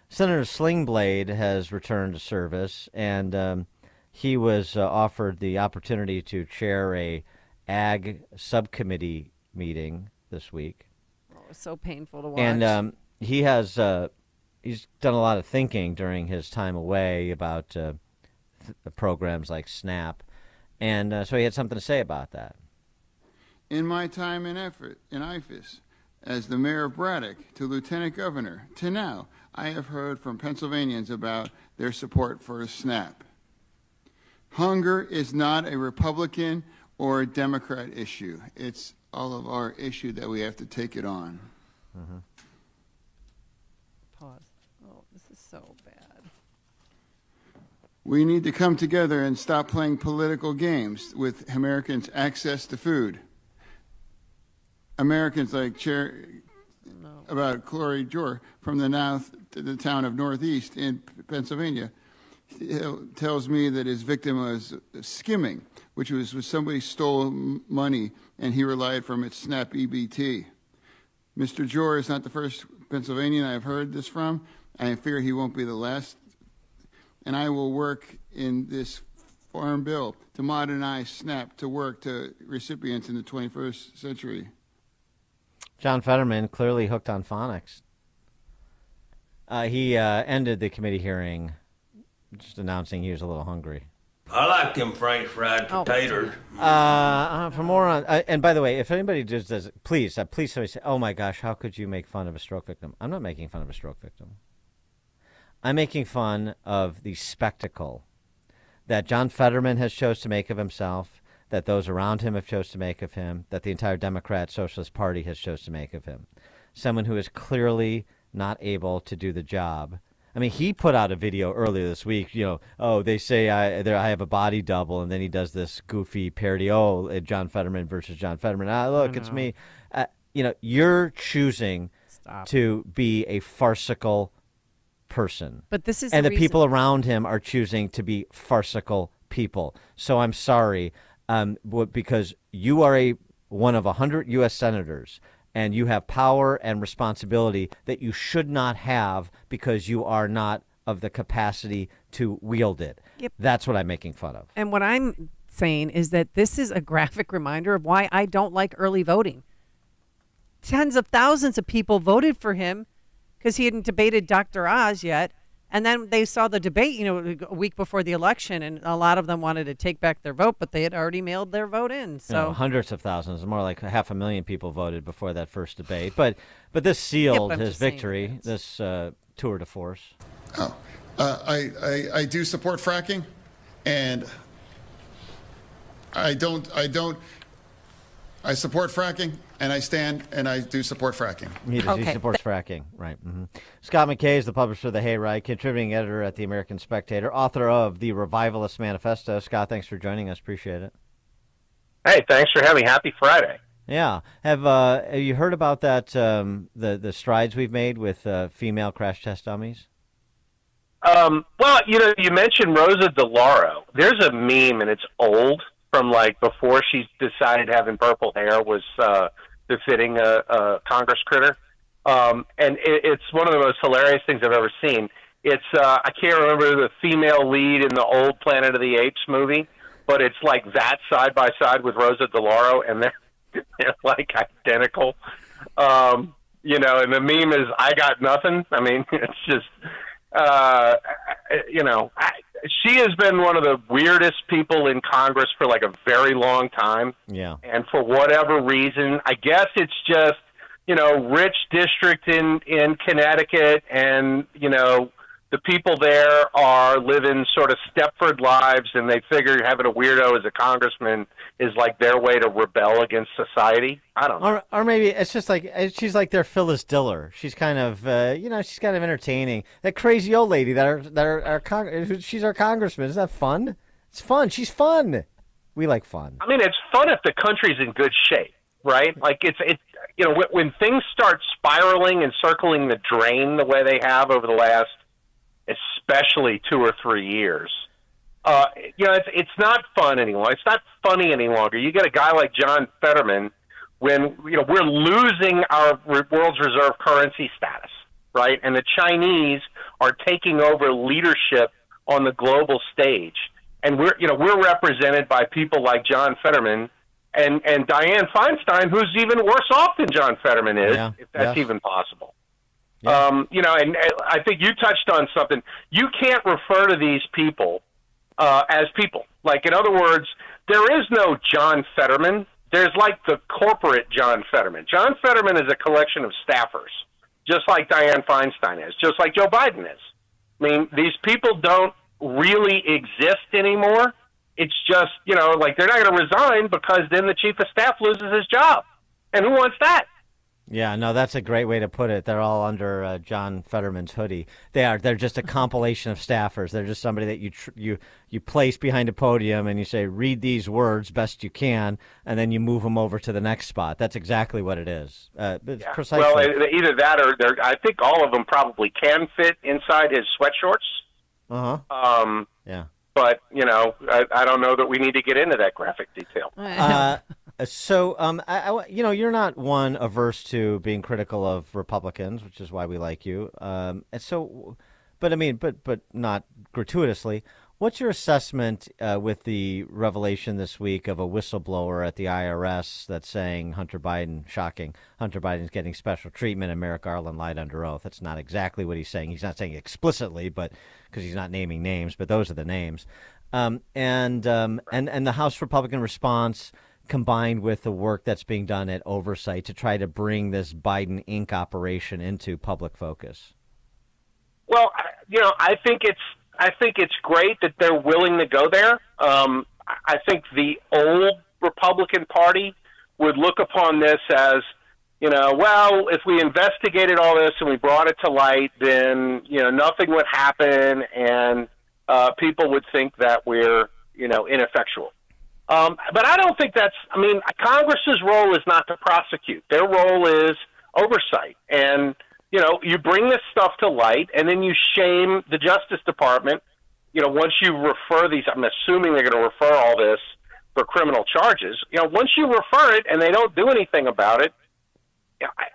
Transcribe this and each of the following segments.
Senator Slingblade has returned to service, and he was offered the opportunity to chair a ag subcommittee meeting this week. Oh, it was so painful to watch. And he has he's done a lot of thinking during his time away about programs like SNAP, and so he had something to say about that. In my time in IFAS, as the mayor of Braddock to lieutenant governor to now, I have heard from Pennsylvanians about their support for SNAP. Hunger is not a Republican or a Democrat issue. It's all of our issue that we have to take it on. Mm-hmm. Pause. Oh, this is so bad. We need to come together and stop playing political games with Americans' access to food. Americans like about Chloe Jor from the north to the town of Northeast in Pennsylvania tells me that his victim was skimming, which was when somebody stole money and he relied from its SNAP EBT. Mr. Jor is not the first Pennsylvanian I've heard this from. I fear he won't be the last. And I will work in this farm bill to modernize SNAP to work to recipients in the 21st century. John Fetterman, clearly hooked on phonics. He ended the committee hearing just announcing he was a little hungry. I like them French fried potatoes. For more on, and by the way, if anybody just does, please somebody say, "Oh my gosh, how could you make fun of a stroke victim?" I'm not making fun of a stroke victim. I'm making fun of the spectacle that John Fetterman has chose to make of himself, that those around him have chose to make of him, that the entire Democrat Socialist Party has chose to make of him. Someone who is clearly not able to do the job. I mean, he put out a video earlier this week, oh, they say I have a body double, and then he does this goofy parody, John Fetterman versus John Fetterman. Look, it's me. You're choosing to be a farcical person. But this is and the people around him are choosing to be farcical people. So I'm sorry, because you are one of 100 U.S. senators, and you have power and responsibility that you should not have because you are not of the capacity to wield it. Yep. That's what I'm making fun of. And what I'm saying is that this is a graphic reminder of why I don't like early voting. Tens of thousands of people voted for him because he hadn't debated Dr. Oz yet. And then they saw the debate, a week before the election, and a lot of them wanted to take back their vote, but they had already mailed their vote in. So hundreds of thousands, more like 500,000 people voted before that first debate. But this sealed his victory, this tour de force. I do support fracking, and I support fracking, and I do support fracking. He supports fracking, right. Mm-hmm. Scott McKay is the publisher of the Hayride, contributing editor at the American Spectator, author of the Revivalist Manifesto. Scott, thanks for joining us. Appreciate it. Hey, thanks for having me. Happy Friday. Yeah. Have you heard about that, the strides we've made with female crash test dummies? Well, you mentioned Rosa DeLauro. There's a meme, and it's old, from like before she decided having purple hair was befitting a Congress critter. And it's one of the most hilarious things I've ever seen. It's I can't remember the female lead in the old Planet of the Apes movie, but it's like that side by side with Rosa DeLauro, and they're like identical. And the meme is, I got nothing. I mean, it's just, she has been one of the weirdest people in Congress for like a very long time. Yeah. And for whatever reason, I guess it's just, rich district in Connecticut, and, the people there are living sort of Stepford lives, and they figure having a weirdo as a congressman is like their way to rebel against society. I don't know. Or maybe it's just like she's like their Phyllis Diller. She's kind of, she's kind of entertaining. That crazy old lady she's our congressman. Isn't that fun? It's fun. She's fun. We like fun. I mean, it's fun if the country's in good shape, right? Like when things start spiraling and circling the drain the way they have over the last, especially 2 or 3 years, it's not fun anymore. It's not funny any longer. You get a guy like John Fetterman when, we're losing our world's reserve currency status, right? And the Chinese are taking over leadership on the global stage. And we're represented by people like John Fetterman and Dianne Feinstein, who's even worse off than John Fetterman is, if that's even possible. Yeah. And I think you touched on something. You can't refer to these people as people. Like, in other words, there is no John Fetterman. There's like the corporate John Fetterman. John Fetterman is a collection of staffers, just like Dianne Feinstein is, just like Joe Biden is. I mean, these people don't really exist anymore. It's just, like, they're not going to resign because then the chief of staff loses his job. And who wants that? Yeah, no, that's a great way to put it. They're all under John Fetterman's hoodie. They're just a compilation of staffers. They're just somebody that you place behind a podium and you say, read these words best you can, and then you move them over to the next spot. That's exactly what it is. Precisely. Well, either that or I think all of them probably can fit inside his sweatshorts. Yeah. But, I don't know that we need to get into that graphic detail. So, you're not one averse to being critical of Republicans, which is why we like you. And so, but not gratuitously. What's your assessment with the revelation this week of a whistleblower at the IRS that's saying Hunter Biden's getting special treatment and Merrick Garland lied under oath? That's not exactly what he's saying. He's not saying explicitly, but because he's not naming names, but those are the names. And the House Republican response, combined with the work that's being done at Oversight to try to bring this Biden Inc. operation into public focus? Well, I think it's great that they're willing to go there. I think the old Republican Party would look upon this as, well, if we investigated all this and we brought it to light, then, nothing would happen and people would think that we're, ineffectual. But I don't think Congress's role is not to prosecute. Their role is oversight. And, you bring this stuff to light and then you shame the Justice Department. Once you refer these, I'm assuming they're going to refer all this for criminal charges. Once you refer it and they don't do anything about it,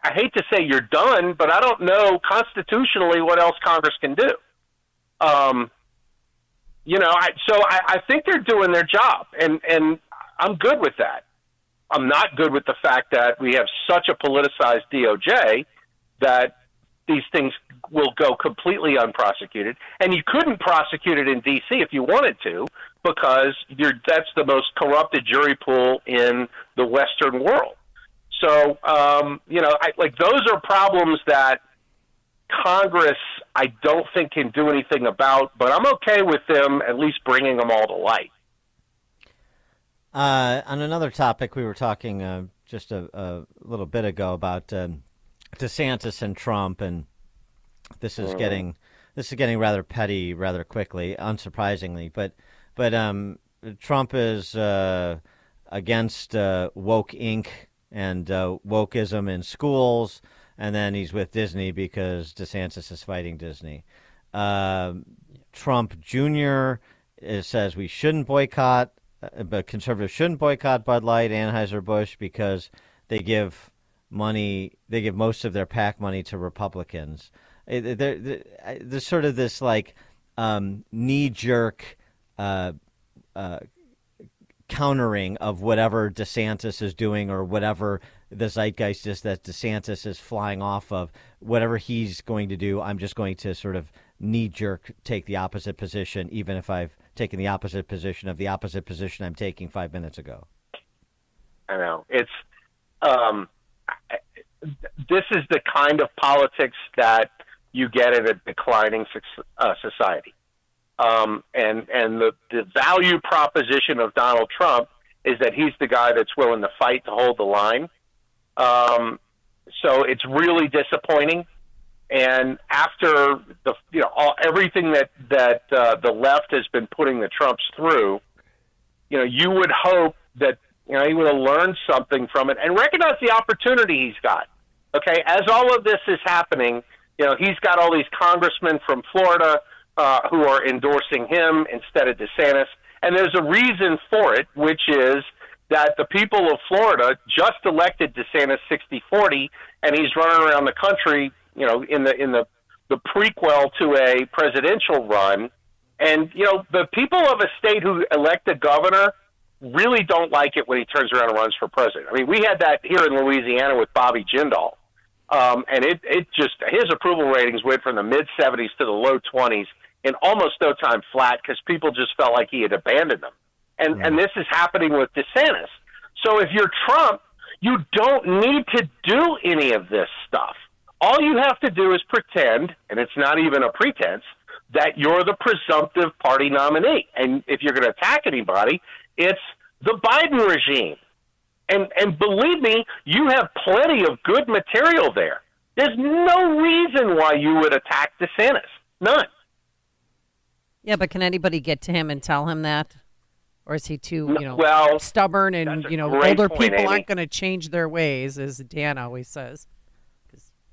I hate to say you're done, but I don't know constitutionally what else Congress can do. I think they're doing their job, and I'm good with that. I'm not good with the fact that we have such a politicized DOJ that these things will go completely unprosecuted, and you couldn't prosecute it in D.C. if you wanted to, because that's the most corrupted jury pool in the Western world. So, those are problems that Congress, I don't think, can do anything about, but I'm okay with them at least bringing them all to light. On another topic, we were talking just a little bit ago about DeSantis and Trump, and this is getting rather petty rather quickly, unsurprisingly. But Trump is against woke Inc. and wokeism in schools. And then he's with Disney because DeSantis is fighting Disney. Trump Jr. says we shouldn't boycott, but conservatives shouldn't boycott Bud Light, Anheuser-Busch, because they give most of their PAC money to Republicans. There's sort of this knee-jerk countering of whatever DeSantis is doing or whatever the zeitgeist is that DeSantis is flying off of. Whatever he's going to do, I'm just going to sort of knee-jerk take the opposite position, even if I've taken the opposite position of the opposite position I'm taking 5 minutes ago. I know. It's this is the kind of politics that you get in a declining society. And the value proposition of Donald Trump is that he's the guy that's willing to fight to hold the line. So it's really disappointing. And after everything that the left has been putting the Trumps through, you would hope that he would have learned something from it and recognize the opportunity he's got. Okay, as all of this is happening, he's got all these congressmen from Florida who are endorsing him instead of DeSantis. And there's a reason for it, which is that the people of Florida just elected DeSantis 60-40, and he's running around the country, in the the prequel to a presidential run. And, you know, the people of a state who elect a governor really don't like it when he turns around and runs for president. I mean, we had that here in Louisiana with Bobby Jindal. And it just, his approval ratings went from the mid-70s to the low 20s in almost no time flat because people just felt like he had abandoned them. And this is happening with DeSantis. So if you're Trump, you don't need to do any of this stuff. All you have to do is pretend, and it's not even a pretense, that you're the presumptive party nominee. And if you're going to attack anybody, it's the Biden regime. And believe me, you have plenty of good material there. There's no reason why you would attack DeSantis. None. Yeah, but can anybody get to him and tell him that? Or is he too, stubborn and, older people Amy. aren't going to change their ways, as Dan always says.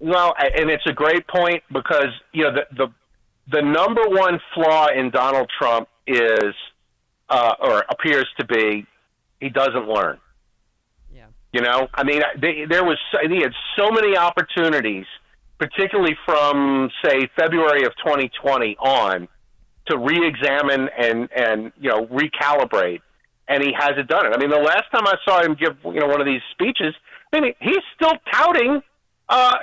Well, and it's a great point because, the number one flaw in Donald Trump is, or appears to be, he doesn't learn. Yeah. I mean, he had so many opportunities, particularly from, say, February of 2020 on, to re-examine and recalibrate, and he hasn't done it. I mean, the last time I saw him give one of these speeches, I mean, he's still touting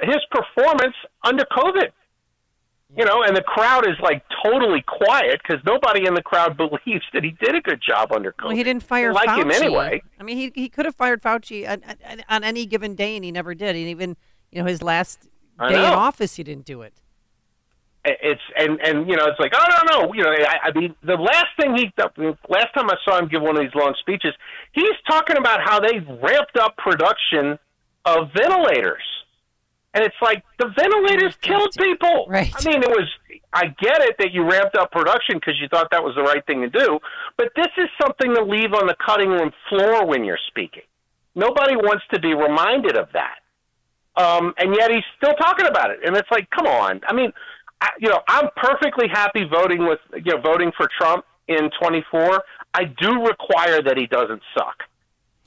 his performance under COVID. And the crowd is like totally quiet because nobody in the crowd believes that he did a good job under COVID. Well, he didn't fire Fauci. Fauci Him anyway. I mean, he could have fired Fauci on any given day, and he never did. And even his last day in office, he didn't do it. It's it's like, oh no. I mean, the last time I saw him give one of these long speeches, he's talking about how they ramped up production of ventilators. And it's like, the ventilators killed people. Right. I mean, I get it that you ramped up production because you thought that was the right thing to do, but this is something to leave on the cutting room floor when you're speaking. Nobody wants to be reminded of that. And yet he's still talking about it. And it's like, come on. I mean, I'm perfectly happy voting for Trump in 24. I do require that he doesn't suck.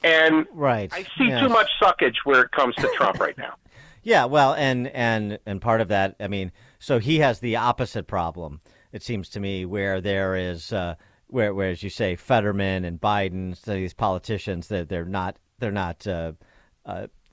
And I see too much suckage where it comes to Trump right now. Yeah, well, and part of that, I mean, so he has the opposite problem, it seems to me, where there is, where as you say, Fetterman and Biden, so these politicians, they're not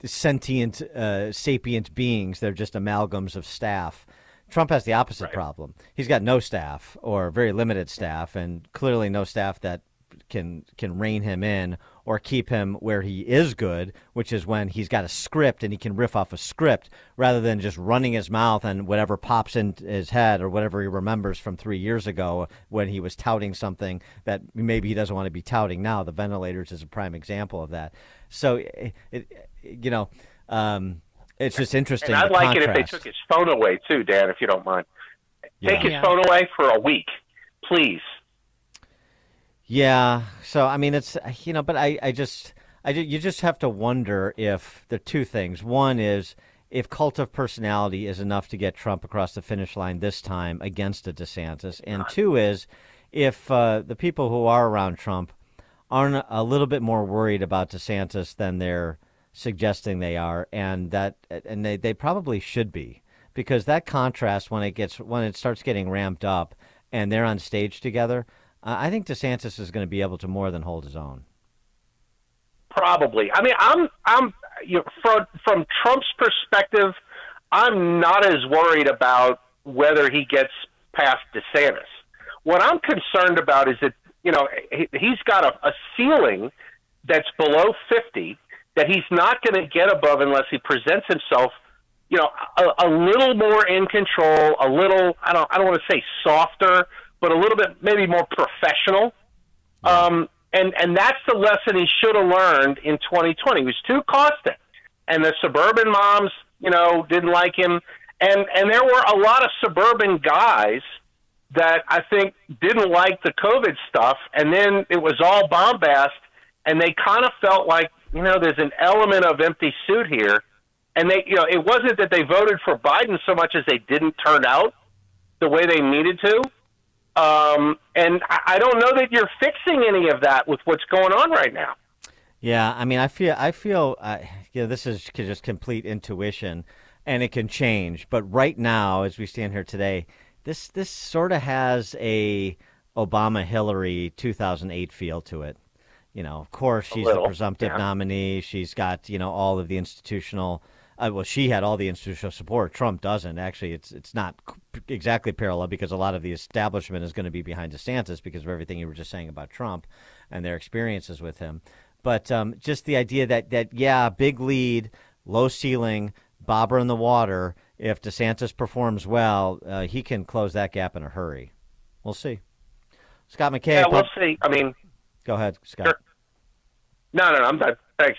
sentient, sapient beings. They're just amalgams of staff. Trump has the opposite problem. He's got no staff or very limited staff, and clearly no staff that can rein him in or keep him where he is good, which is when he's got a script and he can riff off a script rather than just running his mouth and whatever pops into his head or whatever he remembers from 3 years ago when he was touting something that maybe he doesn't want to be touting now. The ventilators is a prime example of that. So, it's just interesting. And I'd like it if they took his phone away, too, Dan, if you don't mind. Take his phone away for a week, please. Yeah. So, I mean, it's, but you just have to wonder if there are two things. One is if cult of personality is enough to get Trump across the finish line this time against a DeSantis. And two is if the people who are around Trump aren't a little bit more worried about DeSantis than they're suggesting they are, and they probably should be, because that contrast when it starts getting ramped up and they're on stage together, I think DeSantis is going to be able to more than hold his own. Probably. I mean, I'm from Trump's perspective, I'm not as worried about whether he gets past DeSantis. What I'm concerned about is that he's got a ceiling that's below 50 that he's not going to get above unless he presents himself, a little more in control, a little, I don't want to say softer, but a little bit maybe more professional. And that's the lesson he should have learned in 2020. He was too caustic. And the suburban moms, didn't like him. And there were a lot of suburban guys that I think didn't like the COVID stuff. And then it was all bombast. And they kind of felt like, there's an element of empty suit here. And they, it wasn't that they voted for Biden so much as they didn't turn out the way they needed to. And I don't know that you're fixing any of that with what's going on right now. Yeah, I mean, I feel, this is just complete intuition. and it can change. But right now, as we stand here today, this sort of has a Obama-Hillary 2008 feel to it. Of course, she's the presumptive nominee. She's got, all of the institutional. She had all the institutional support. Trump doesn't. Actually, it's not exactly parallel because a lot of the establishment is going to be behind DeSantis because of everything you were just saying about Trump and their experiences with him. But just the idea that big lead, low ceiling, bobber in the water. If DeSantis performs well, he can close that gap in a hurry. We'll see. Scott McKay. Yeah, we'll see. I mean, go ahead, Scott. Sure. No, I'm done. Thanks.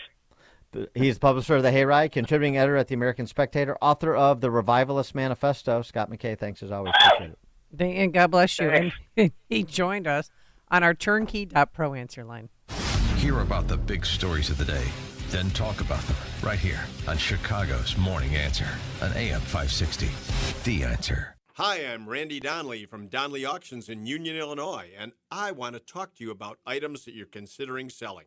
He's the publisher of the Hayride, contributing editor at the American Spectator, author of the Revivalist Manifesto. Scott McKay, thanks as always. Appreciate it. And God bless you. And he joined us on our turnkey.pro answer line. Hear about the big stories of the day, then talk about them right here on Chicago's Morning Answer on AM 560. The Answer. Hi, I'm Randy Donnelly from Donnelly Auctions in Union, Illinois, and I want to talk to you about items that you're considering selling.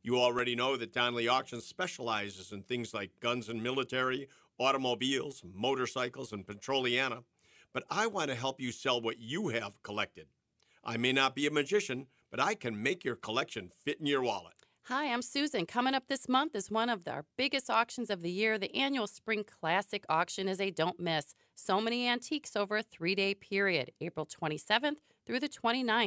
You already know that Donnelly Auctions specializes in things like guns and military, automobiles, motorcycles, and Petroliana, but I want to help you sell what you have collected. I may not be a magician, but I can make your collection fit in your wallet. Hi, I'm Susan. Coming up this month is one of our biggest auctions of the year. The annual Spring Classic Auction is a don't miss. So many antiques over a 3-day period, April 27th through the 29th.